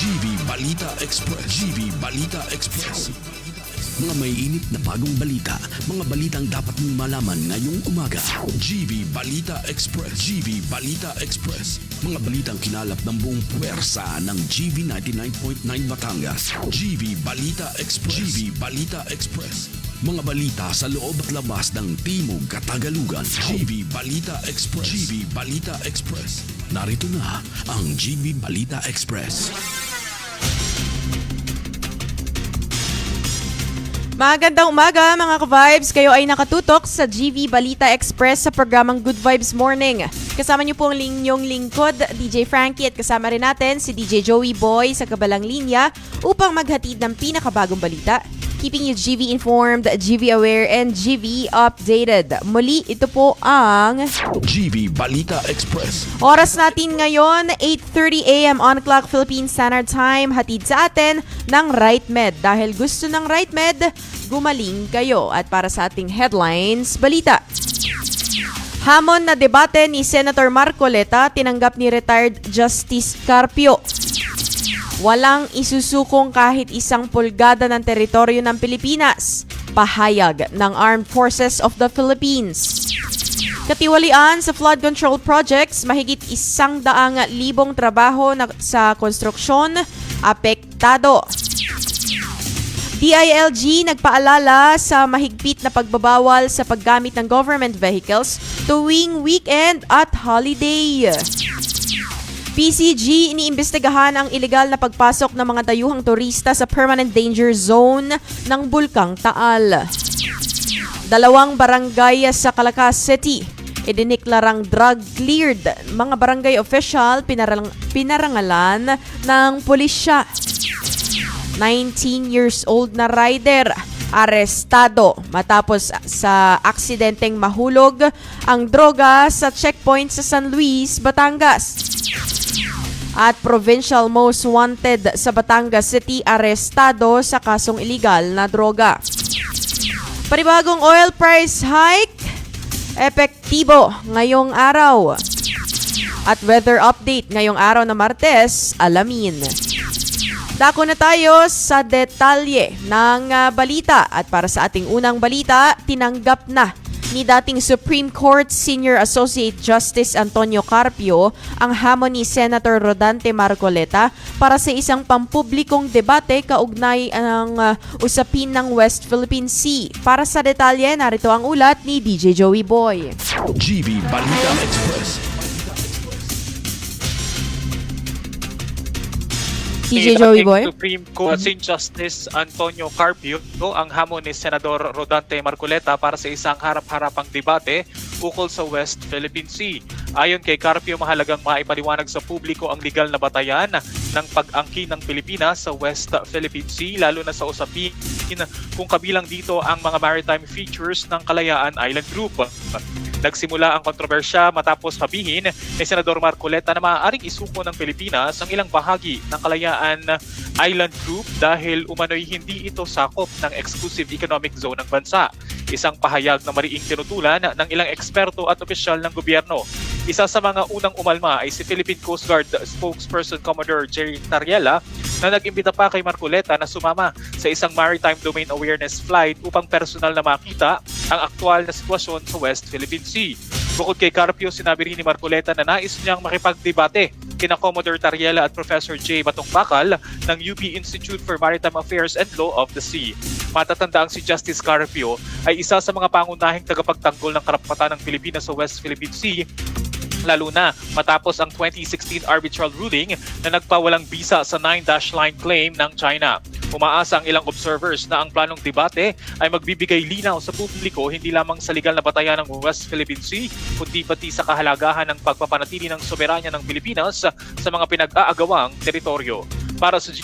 GV Balita Express. GV Balita Express. Mga may init na bagong balita, mga balitang dapat mong malaman ngayong umaga. GV Balita Express. GV Balita Express. Mga balitang kinalap ng buong puwersa ng GV 99.9 Batangas. GV Balita Express. GV Balita Express. Mga balita sa loob at labas ng Timog Katagalugan. GV Balita Express. GV Balita Express. Narito na ang GV Balita Express. Magandang umaga mga ka-vibes. Kayo ay nakatutok sa GV Balita Express sa programang Good Vibes Morning. Kasama niyo po ang inyong lingkod, DJ Frankie, at kasama rin natin si DJ Joey Boy sa kabalang linya upang maghatid ng pinakabagong balita. Keeping you GV informed, GV aware, and GV updated. Muli, ito po ang GV Balita Express. oras natin ngayon, 8:30 a.m. on clock Philippine Standard Time. Hatid sa atin ng RightMed. Dahil gusto ng RightMed, gumaling kayo. At para sa ating headlines, balita. Hamon na debate ni Senator Marcoleta, tinanggap ni retired Justice Carpio. Walang isusukong kahit isang pulgada ng teritoryo ng Pilipinas. Pahayag ng Armed Forces of the Philippines. Katiwalian sa flood control projects, mahigit 100,000 trabaho sa konstruksyon apektado. DILG nagpaalala sa mahigpit na pagbabawal sa paggamit ng government vehicles tuwing weekend at holiday. PCG, iniimbestigahan ang ilegal na pagpasok ng mga dayuhang turista sa permanent danger zone ng Bulkang Taal. 2 barangay sa Calacas City, idiniklarang drug-cleared. Mga barangay official pinarangalan ng pulisya. 19 years old na rider, arestado matapos sa aksidenteng mahulog ang droga sa checkpoint sa San Luis, Batangas. At Provincial Most Wanted sa Batangas City, arestado sa kasong iligal na droga. Panibagong oil price hike, epektibo ngayong araw. At weather update ngayong araw na Martes, alamin. Dako na tayo sa detalye ng balita. At para sa ating unang balita, tinanggap na ni dating Supreme Court Senior Associate Justice Antonio Carpio ang hamon ni Senator Rodante Marcoleta para sa isang pampublikong debate kaugnay ng usapin ng West Philippine Sea. Para sa detalye, narito ang ulat ni DJ Joey Boy. GV Balita Express. DJ Joey Boy. Supreme Court Justice Antonio Carpio ang hamon ni Senador Rodante Marcoleta para sa isang harap-harapang debate ukol sa West Philippine Sea. Ayon kay Carpio, mahalagang maipaliwanag sa publiko ang legal na batayan ng pag-angkin ng Pilipinas sa West Philippine Sea, lalo na sa usapin kung kabilang dito ang mga maritime features ng Kalayaan Island Group. Nagsimula ang kontrobersya matapos sabihin ni Senador Marcoleta na maaaring isuko ng Pilipinas ang ilang bahagi ng Kalayaan Island Group dahil umano'y hindi ito sakop ng exclusive economic zone ng bansa. Isang pahayag na mariing tinutulan ng ilang eksperto at opisyal ng gobyerno. Isa sa mga unang umalma ay si Philippine Coast Guard spokesperson Commodore Jerry Tariela na nag-imbita pa kay Marcoleta na sumama sa isang maritime domain awareness flight upang personal na makita ang aktwal na sitwasyon sa West Philippine Sea. Bukod kay Carpio, sinabi rin ni Marcoleta na nais niyang makipagdebate kina Commodore Tariela at Professor J. Batong Bakal ng UP Institute for Maritime Affairs and Law of the Sea. Matatandaang si Justice Carpio ay isa sa mga pangunahing tagapagtanggol ng karapatan ng Pilipinas sa West Philippine Sea, lalo na matapos ang 2016 arbitral ruling na nagpawalang bisa sa 9-dash line claim ng China. Umaasa ang ilang observers na ang planong debate ay magbibigay linaw sa publiko hindi lamang sa legal na batayan ng West Philippine Sea, kundi pati sa kahalagahan ng pagpapanatili ng soberanya ng Pilipinas sa mga pinag-aagawang teritoryo. Para sa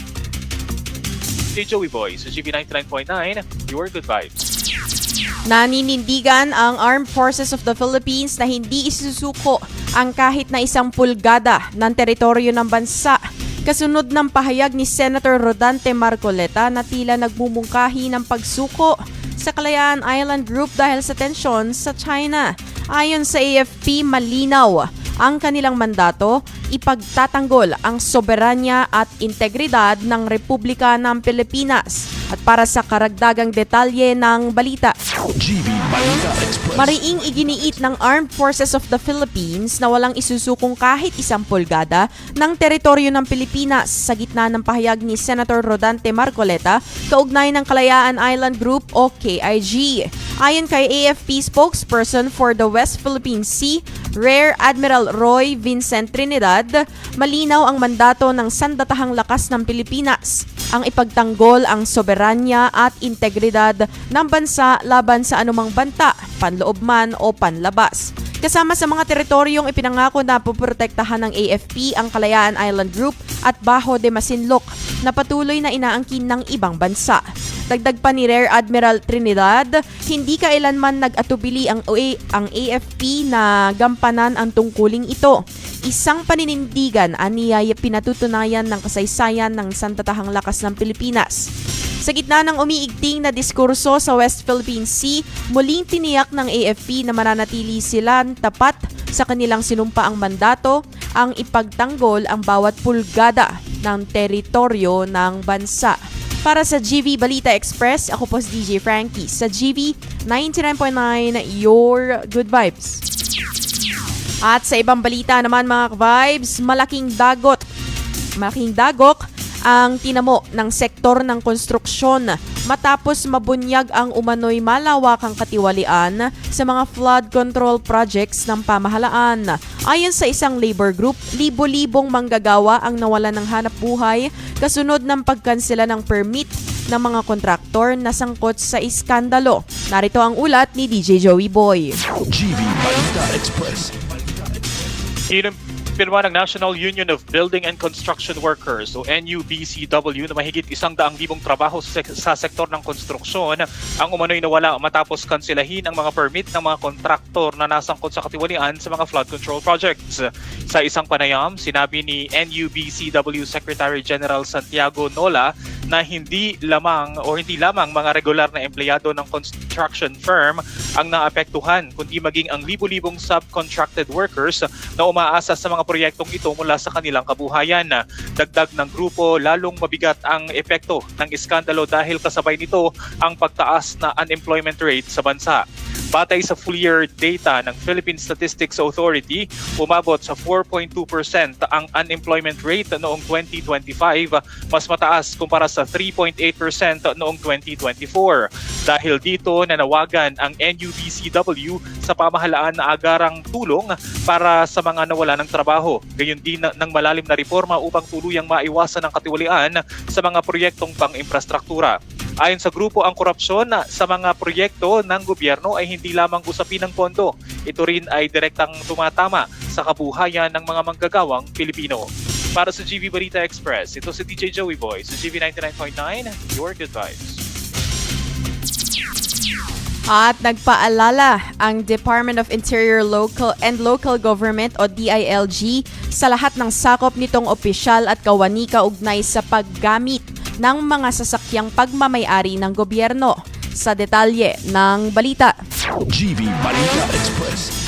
Joey Boy, sa GV 99.9, your good vibes. Naninindigan ang Armed Forces of the Philippines na hindi isusuko ang kahit na isang pulgada ng teritoryo ng bansa. Kasunod ng pahayag ni Senator Rodante Marcoleta na tila nagmumungkahi ng pagsuko sa Kalayaan Island Group dahil sa tensyon sa China. Ayon sa AFP, malinaw Ang kanilang mandato, ipagtatanggol ang soberanya at integridad ng Republika ng Pilipinas. At para sa karagdagang detalye ng balita, GB Balita Express. mariing iginiit ng Armed Forces of the Philippines na walang isusukong kahit isang pulgada ng teritoryo ng Pilipinas sa gitna ng pahayag ni Senator Rodante Marcoleta kaugnay ng Kalayaan Island Group o KIG. Ayon kay AFP spokesperson for the West Philippine Sea, Rear Admiral Roy Vincent Trinidad, malinaw ang mandato ng Sandatahang Lakas ng Pilipinas ang ipagtanggol ang soberanya at integridad ng bansa laban sa anumang banta, panloob man o panlabas. Kasama sa mga teritoryong ipinangako na poprotektahan ng AFP ang Kalayaan Island Group at Bajo de Masinloc na patuloy na inaangkin ng ibang bansa. Dagdag pa ni Rear Admiral Trinidad, hindi kailanman nag-atubili ang AFP na gampanan ang tungkuling ito. Isang paninindigan aniyay pinatutunayan ng kasaysayan ng Sandatahang Lakas ng Pilipinas. Sa gitna ng umiigting na diskurso sa West Philippine Sea, muling tiniyak ng AFP na mananatili sila tapat sa kanilang sinumpaang mandato ang ipagtanggol ang bawat pulgada ng teritoryo ng bansa. Para sa GV Balita Express, ako po si DJ Frankie sa GV 99.9, Your Good Vibes. At sa ibang balita naman mga vibes, malaking dagok ang tinamo ng sektor ng konstruksyon matapos mabunyag ang umano'y malawakang katiwalian sa mga flood control projects ng pamahalaan. Ayon sa isang labor group, libo-libong manggagawa ang nawalan ng hanap buhay kasunod ng pagkansela ng permit ng mga kontraktor na sangkot sa iskandalo. Narito ang ulat ni DJ Joey Boy. GB Balita Express. Pinirma ng National Union of Building and Construction Workers o NUBCW na mahigit 100,000 trabaho sa sektor ng konstruksyon ang umano'y nawala matapos kansilahin ang mga permit ng mga kontraktor na nasangkot sa katiwalian sa mga flood control projects. Sa isang panayam, sinabi ni NUBCW Secretary General Santiago Nola na hindi lamang mga regular na empleyado ng construction firm ang naapektuhan, kundi maging ang libo-libong subcontracted workers na umaasa sa mga proyektong ito mula sa kanilang kabuhayan. Dagdag ng grupo, lalong mabigat ang epekto ng iskandalo dahil kasabay nito ang pagtaas na unemployment rate sa bansa. Batay sa full-year data ng Philippine Statistics Authority, umabot sa 4.2% ang unemployment rate noong 2025, mas mataas kumpara sa 3.8% noong 2024. Dahil dito, nanawagan ang NUBCW sa pamahalaan na agarang tulong para sa mga nawala ng trabaho. Gayon din ng malalim na reforma upang tuluyang maiwasan ang katiwalian sa mga proyektong pang-infrastruktura. Ayon sa grupo, ang korupsyon sa mga proyekto ng gobyerno ay hindi lamang usapin ng pondo. Ito rin ay direktang tumatama sa kabuhayan ng mga manggagawang Pilipino. Para sa GV Balita Express, ito si DJ Joey Boy sa GV 99.9, Your Good Vibes. At nagpaalala ang Department of Interior Local Government o DILG sa lahat ng sakop nitong opisyal at kawani kaugnay sa paggamit ng mga sasakyang pagmamayari ng gobyerno. Sa detalye ng balita. GB Balita Express.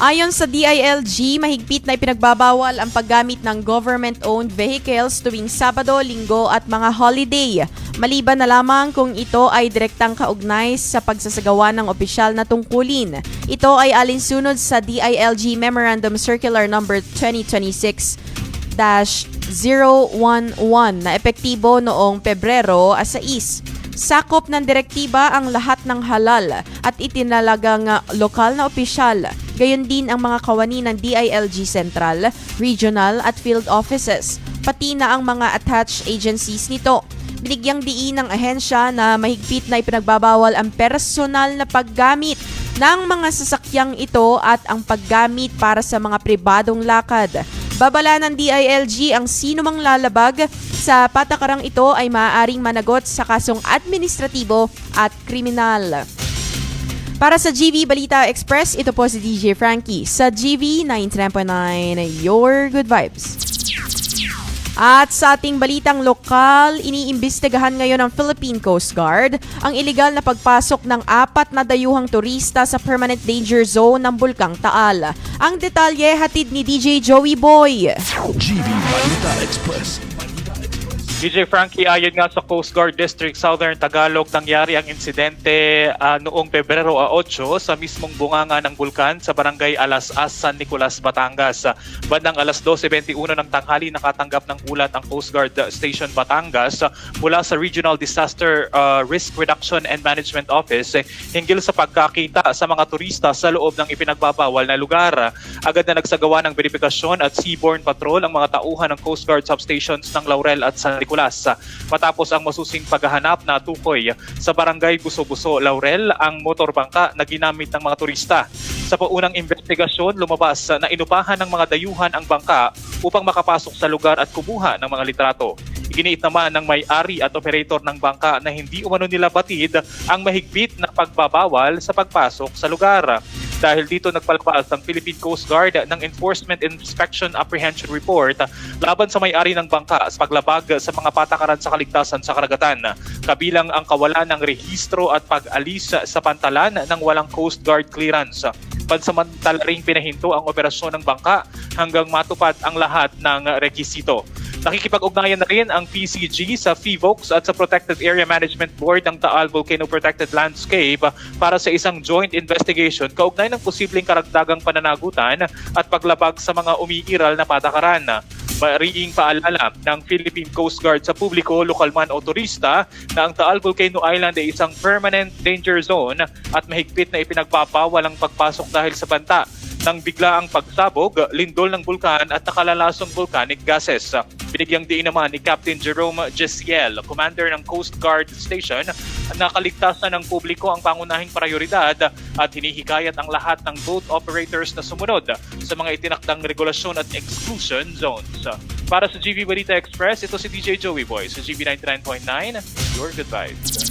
Ayon sa DILG, mahigpit na ipinagbabawal ang paggamit ng government-owned vehicles tuwing Sabado, Linggo at mga holiday. Maliban na lamang kung ito ay direktang kaugnay sa pagsasagawa ng opisyal na tungkulin. Ito ay alinsunod sa DILG Memorandum Circular No. 2026-011 na epektibo noong Pebrero 6. Sakop ng direktiba ang lahat ng halal at itinalagang lokal na opisyal. Gayon din ang mga kawani ng DILG Central, Regional at Field Offices, pati na ang mga attached agencies nito. Binigyang diin ng ahensya na mahigpit na ipinagbabawal ang personal na paggamit ng mga sasakyang ito at ang paggamit para sa mga pribadong lakad. Babala ng DILG ang sinumang lalabag sa patakarang ito ay maaaring managot sa kasong administratibo at kriminal. Para sa GV Balita Express, ito po si DJ Frankie sa GV 99.9, Your Good Vibes. At sa ating balitang lokal, iniimbestigahan ngayon ng Philippine Coast Guard ang iligal na pagpasok ng 4 na dayuhang turista sa permanent danger zone ng Bulkang Taal. Ang detalye hatid ni DJ Joey Boy. GV Balita Express. DJ Frankie, ayon nga sa Coast Guard District Southern Tagalog, nangyari ang insidente noong Pebrero 8 sa mismong bunganga ng bulkan sa barangay Alas-As, San Nicolas, Batangas. Bandang alas 12:21 ng tanghali, nakatanggap ng ulat ang Coast Guard Station Batangas mula sa Regional Disaster Risk Reduction and Management Office hinggil sa pagkakita sa mga turista sa loob ng ipinagbabawal na lugar. Agad na nagsagawa ng verifikasyon at seaborne patrol ang mga tauhan ng Coast Guard substations ng Laurel at San Nicolas. Matapos ang masusing paghahanap na tukoy sa barangay Guso-Guso, Laurel, ang motorbangka na ginamit ng mga turista. Sa paunang investigasyon, lumabas na inupahan ng mga dayuhan ang bangka upang makapasok sa lugar at kumuha ng mga litrato. Iginiit naman ng may-ari at operator ng bangka na hindi umano nila batid ang mahigpit na pagbabawal sa pagpasok sa lugar. Dahil dito nagpalabas ang Philippine Coast Guard ng Enforcement Inspection Apprehension Report laban sa may-ari ng bangka sa paglabag sa mga patakaran sa kaligtasan sa karagatan, kabilang ang kawalan ng rehistro at pag-alis sa pantalan ng walang Coast Guard clearance. Pansamantala ring pinahinto ang operasyon ng bangka hanggang matupad ang lahat ng rekisito. Nakikipag-ugnayan na rin ang PCG sa FIVOX at sa Protected Area Management Board ng Taal Volcano Protected Landscape para sa isang joint investigation kaugnay ng posibleng karagdagang pananagutan at paglabag sa mga umiiral na patakaran. Mariing paalala ng Philippine Coast Guard sa publiko, lokal man o turista, na ang Taal Volcano Island ay isang permanent danger zone at mahigpit na ipinagbabawal ang pagpasok dahil sa banta ng biglaang pagsabog, lindol ng bulkan at nakalalasong volcanic gases. Binigyang diin naman ni Captain Jerome Jesiel, commander ng Coast Guard Station, na kaligtasan ng publiko ang pangunahing prioridad at hinihikayat ang lahat ng boat operators na sumunod sa mga itinakdang regulasyon at exclusion zones. Para sa GV Balita Express, ito si DJ Joey Boy sa GV 99.9, your good vibes.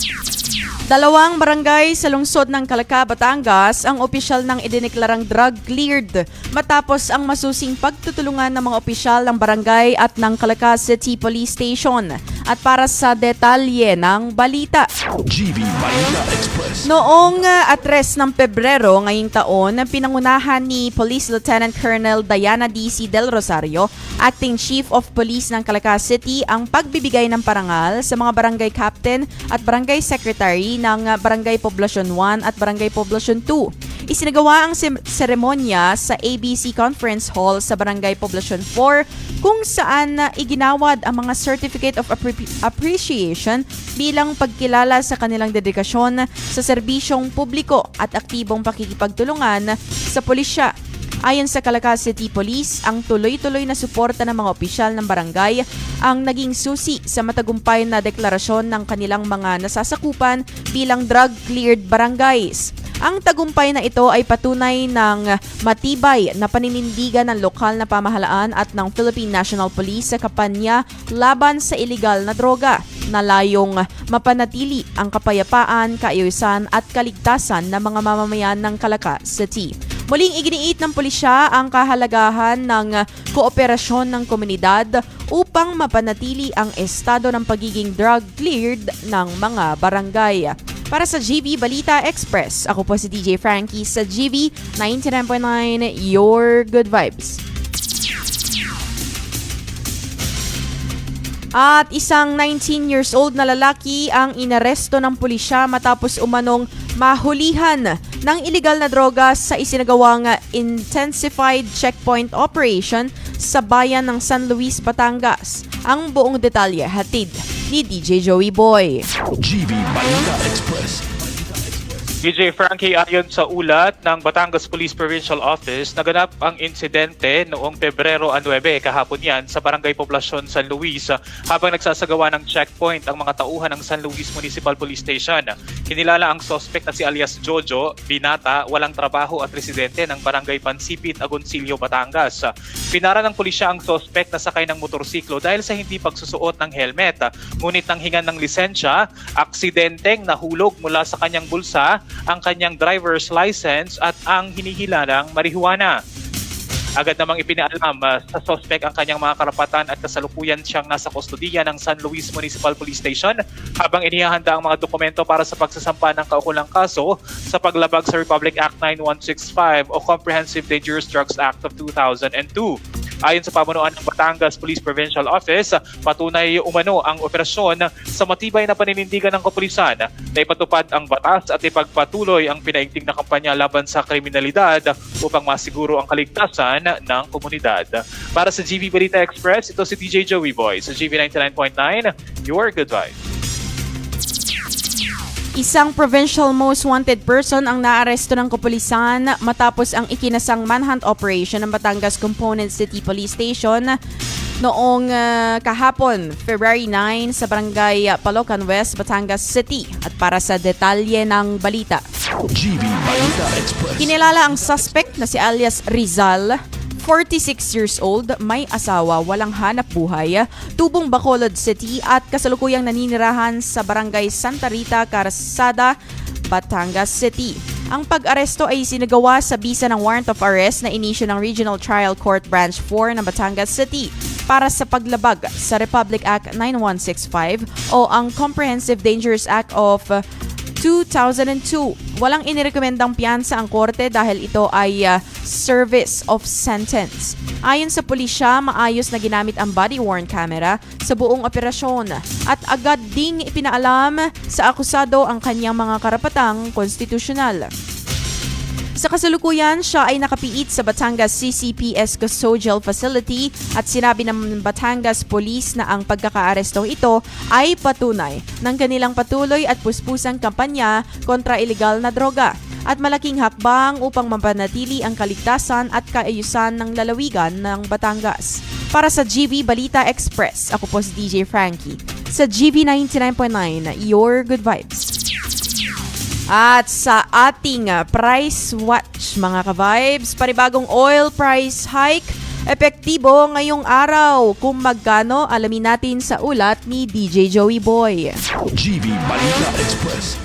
2 barangay sa lungsod ng Calaca, Batangas ang opisyal ng idineklarang drug-cleared matapos ang masusing pagtutulungan ng mga opisyal ng barangay at ng Calaca City Police Station. At para sa detalye ng balita, GV Balita Express. noong 3 ng Pebrero ngayong taon, pinangunahan ni Police Lieutenant Colonel Diana D.C. Del Rosario, Acting Chief of Police ng Calaca City, ang pagbibigay ng parangal sa mga barangay captain at barangay secretary ng Barangay Poblacion 1 at Barangay Poblacion 2. Isinagawa ang seremonya sa ABC Conference Hall sa Barangay Poblacion 4 kung saan iginawad ang mga Certificate of Appreciation bilang pagkilala sa kanilang dedikasyon sa serbisyong publiko at aktibong pakikipagtulungan sa pulisya. Ayon sa Calaca City Police, ang tuloy-tuloy na suporta ng mga opisyal ng barangay ang naging susi sa matagumpay na deklarasyon ng kanilang mga nasasakupan bilang drug-cleared barangays. Ang tagumpay na ito ay patunay ng matibay na paninindigan ng lokal na pamahalaan at ng Philippine National Police sa kampanya laban sa iligal na droga na layong mapanatili ang kapayapaan, kaayusan at kaligtasan ng mga mamamayan ng Calaca City. Muling iginiit ng pulisya ang kahalagahan ng kooperasyon ng komunidad upang mapanatili ang estado ng pagiging drug-cleared ng mga barangay. Para sa GV Balita Express, ako po si DJ Frankie sa GV 99.9, your good vibes. At isang 19 years old na lalaki ang inaresto ng pulisya matapos umanong mahulihan ng iligal na droga sa isinagawang intensified checkpoint operation sa bayan ng San Luis, Batangas. Ang buong detalye hatid ni DJ Joey Boy. GV Balita Express. DJ Frankie, ayon sa ulat ng Batangas Police Provincial Office, naganap ang insidente noong Pebrero 9, kahapon yan, sa Barangay Poblacion, San Luis, habang nagsasagawa ng checkpoint ang mga tauhan ng San Luis Municipal Police Station. Kinilala ang suspect na si alias Jojo, binata, walang trabaho at residente ng Barangay Pansipit, Agoncillo, Batangas. Pinara ng pulisya ang suspect na sakay ng motorsiklo dahil sa hindi pagsusuot ng helmet. Ngunit nang hingan ng lisensya, aksidenteng nahulog mula sa kanyang bulsa ang kanyang driver's license at ang hinihilalang marihuana. Agad namang ipinaalam sa suspect ang kanyang mga karapatan at kasalukuyan siyang nasa kustodiya ng San Luis Municipal Police Station habang inihahanda ang mga dokumento para sa pagsasampa ng kaukulang kaso sa paglabag sa Republic Act 9165 o Comprehensive Dangerous Drugs Act of 2002. Ayon sa pamunuan ng Batangas Police Provincial Office, patunay umano ang operasyon sa matibay na paninindigan ng kapulisan na ipatupad ang batas at ipagpatuloy ang pinaigting na kampanya laban sa kriminalidad upang masiguro ang kaligtasan ng komunidad. Para sa GV Balita Express, ito si DJ Joey Boy sa GV 99.9, your good vibe. Isang provincial most wanted person ang naaresto ng kapulisan matapos ang ikinasang manhunt operation ng Batangas Component City Police Station noong kahapon, February 9 sa barangay Palocan West, Batangas City. At para sa detalye ng balita, GV Balita Express. kinilala ang suspect na si alias Rizal, 46 years old, may asawa, walang hanap buhay, tubong Bacolod City at kasalukuyang naninirahan sa barangay Santa Rita, Carasada, Batangas City. Ang pag-aresto ay sinagawa sa bisa ng warrant of arrest na inisyu ng Regional Trial Court Branch 4 ng Batangas City para sa paglabag sa Republic Act 9165 o ang Comprehensive Dangerous Act of 2002. Walang inirekomendang piyansa ang korte dahil ito ay service of sentence. Ayon sa pulisya, maayos na ginamit ang body-worn camera sa buong operasyon at agad ding ipinaalam sa akusado ang kanyang mga karapatang konstitusyonal. Sa kasalukuyan, siya ay nakapiit sa Batangas CCPS Custodial Facility at sinabi ng Batangas Police na ang pagkakaarestong ito ay patunay ng kanilang patuloy at puspusang kampanya kontra ilegal na droga at malaking hakbang upang mapanatili ang kaligtasan at kaayusan ng lalawigan ng Batangas. Para sa GV Balita Express, ako po si DJ Frankie sa GV 99.9, your good vibes. At sa ating price watch mga ka-vibes, panibagong oil price hike, epektibo ngayong araw. Kung magkano, alamin natin sa ulat ni DJ Joey Boy. GV Balita Express.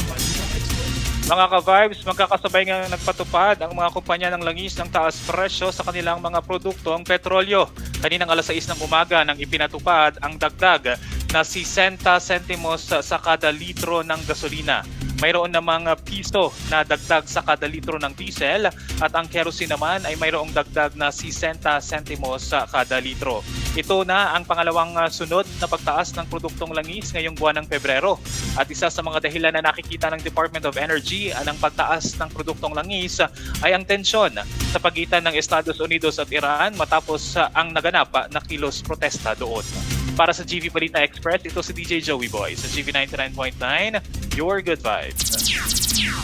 Mga ka-vibes, magkakasabay nga nagpatupad ang mga kumpanya ng langis ng taas presyo sa kanilang mga produktong petrolyo. Kaninang alas 6 ng umaga nang ipinatupad ang dagdag na 60 sentimos sa kada litro ng gasolina. Mayroon namang piso na dagdag sa kada litro ng diesel at ang kerosene naman ay mayroong dagdag na 60 sentimos sa kada litro. Ito na ang pangalawang sunod na pagtaas ng produktong langis ngayong buwan ng Pebrero. At isa sa mga dahilan na nakikita ng Department of Energy ng pagtaas ng produktong langis ay ang tensyon sa pagitan ng Estados Unidos at Iran matapos ang naganap na kilos protesta doon. Para sa GV Balita Express, ito si DJ Joey Boy sa GV 99.9, your good vibes.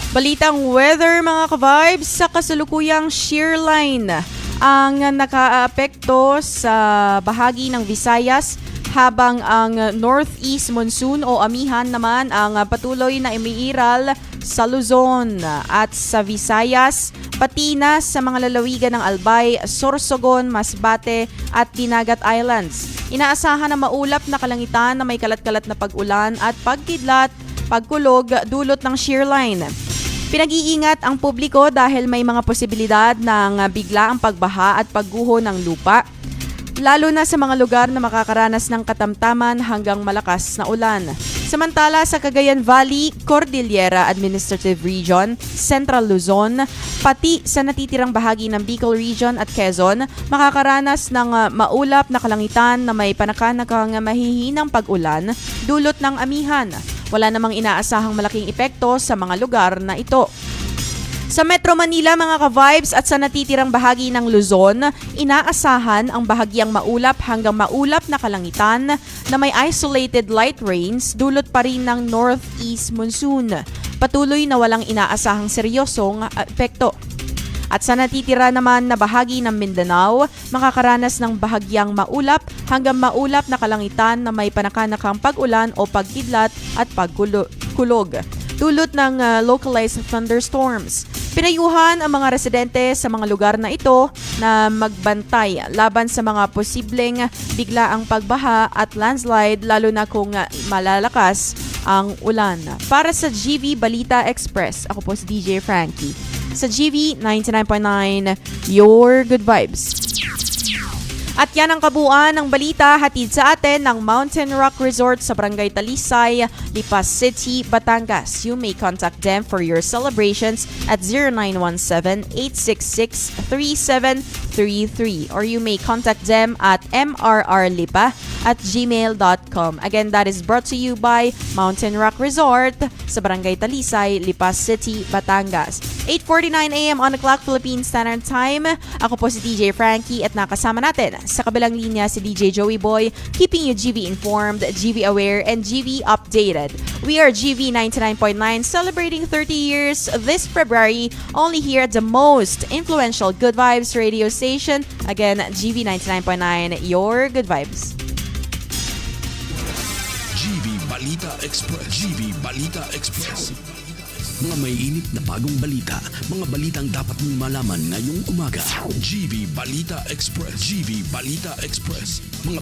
Balitang weather mga ka-vibes, sa kasalukuyang shear line ang nakaapekto sa bahagi ng Visayas habang ang northeast monsoon o amihan naman ang patuloy na umiiral sa Luzon at sa Visayas, pati na sa mga lalawigan ng Albay, Sorsogon, Masbate at Dinagat Islands. Inaasahan na maulap na kalangitan na may kalat-kalat na pag-ulan at pagkidlat, pagkulog dulot ng shear line. Pinag-iingat ang publiko dahil may mga posibilidad ng biglaang pagbaha at pagguho ng lupa, lalo na sa mga lugar na makakaranas ng katamtaman hanggang malakas na ulan. Samantala sa Cagayan Valley, Cordillera Administrative Region, Central Luzon, pati sa natitirang bahagi ng Bicol Region at Quezon, makakaranas ng maulap na kalangitan na may panakanakang mahihinang pag-ulan dulot ng amihan. Wala namang inaasahang malaking epekto sa mga lugar na ito. Sa Metro Manila mga ka-vibes at sa natitirang bahagi ng Luzon, inaasahan ang bahagyang maulap hanggang maulap na kalangitan na may isolated light rains dulot pa rin ng northeast monsoon. Patuloy na walang inaasahang seryosong epekto. At sa natitira naman na bahagi ng Mindanao, makakaranas ng bahagyang maulap hanggang maulap na kalangitan na may panakanakang pag-ulan o pagkidlat at pagkulog. Dulot ng localized thunderstorms. Pinayuhan ang mga residente sa mga lugar na ito na magbantay laban sa mga posibleng biglaang pagbaha at landslide lalo na kung malalakas ang ulan. Para sa GV Balita Express, ako po si DJ Frankie. Sa GV 99.9, your good vibes. At yan ang kabuuan ng balita hatid sa atin ng Mountain Rock Resort sa Barangay Talisay, Lipas City, Batangas. You may contact them for your celebrations at 0917-866-3733 or you may contact them at mrrlipa@gmail.com. Again, that is brought to you by Mountain Rock Resort sa Barangay Talisay, Lipas City, Batangas. 8:49 a.m. on the clock, Philippine Standard Time. Ako po si DJ Frankie at nakasama natin sa kabilang linya si DJ Joey Boy, keeping you GV informed, GV aware, and GV updated. We are GV 99.9 celebrating 30 years this February, only here at the most influential Good Vibes radio station. Again, GV 99.9, your good vibes. GV Balita Express. GV Balita Express. Mga may init na bagong balita. Mga balitang dapat mong malaman ngayong umaga. GV Balita Express. GV Balita Express. Mga